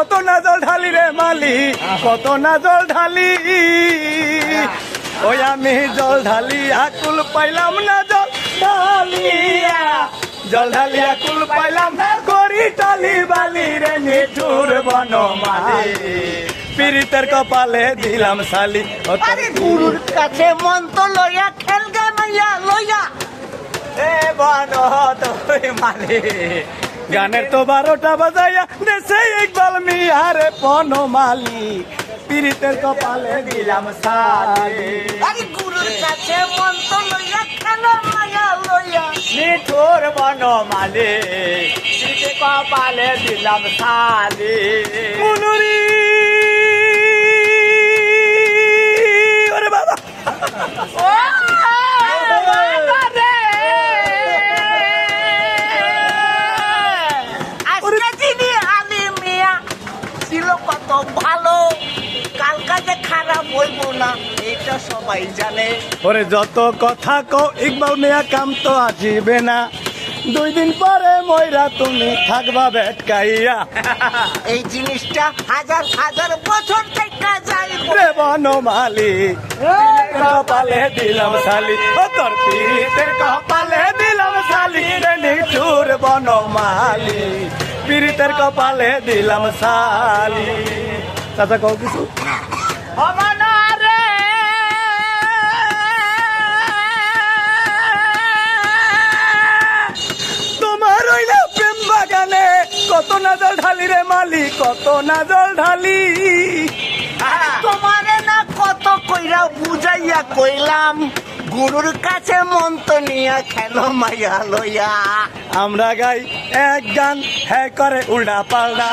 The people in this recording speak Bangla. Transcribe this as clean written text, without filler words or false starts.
কত না জল ঢালি রে মালি, কত না জল ঢালি। ওই আমি জল ঢালি আকুল পাইলাম না, জল ঢালিয়া জল ঢালিয়া কুল পাইলাম করি টালি বালি রে নিঠুর বনমালী। পীড়িতের কপালে দিলাম শালি। আরে গুরুর কাছে মন্ত্র লইয়া খেলগে মাইয়া লইয়া এ বন তোর মালি। গানের তো 12টা বাজাইয়া দেশে ইকবাল মিয়া রে বনমালী। পীড়িতের কপালে দিলাম শালি। আরে গুরুর কাছে মন্ত্র লইয়া খেলো মাইয়া লইয়া নিঠুর বনমালী। পীড়িতের কপালে দিলাম শালি। মুনুরি ওরে বাবা ও বাবা রে আজকে যিনি আলী মিয়া ছিল কত ভালো, কালকা যে খারাপ হইব না এটা সবাই জানে। ওরে যত কথা কও ইকবাল মিয়া কাম তো আসিবে না, 2 দিন পরে ময়রা তুমি থাকবা বেটকাইয়া। এই জিনিসটা হাজার হাজার বছর থেকে যাইব রে বনমালী। কপালে দিলাম শালি, ও তোর পীড়িতের কপালে দিলাম শালি রে নিঠুর বনমালী। পীড়িতের কপালে দিলাম শালি। চাচা কও কিছু? তোমার হইলে প্রেম বাগানে কত না জল ঢালি রে মালি, কত না জল ঢালি। তোমারে না কত কইরা বুঝাইয়া কইলাম, গুরুর কাছে মন্ত্র নিয়া খেলো মাইয়া লইয়া। আমরা গাই এক গান, হ্যাঁ করে উল্টা পাল্টা।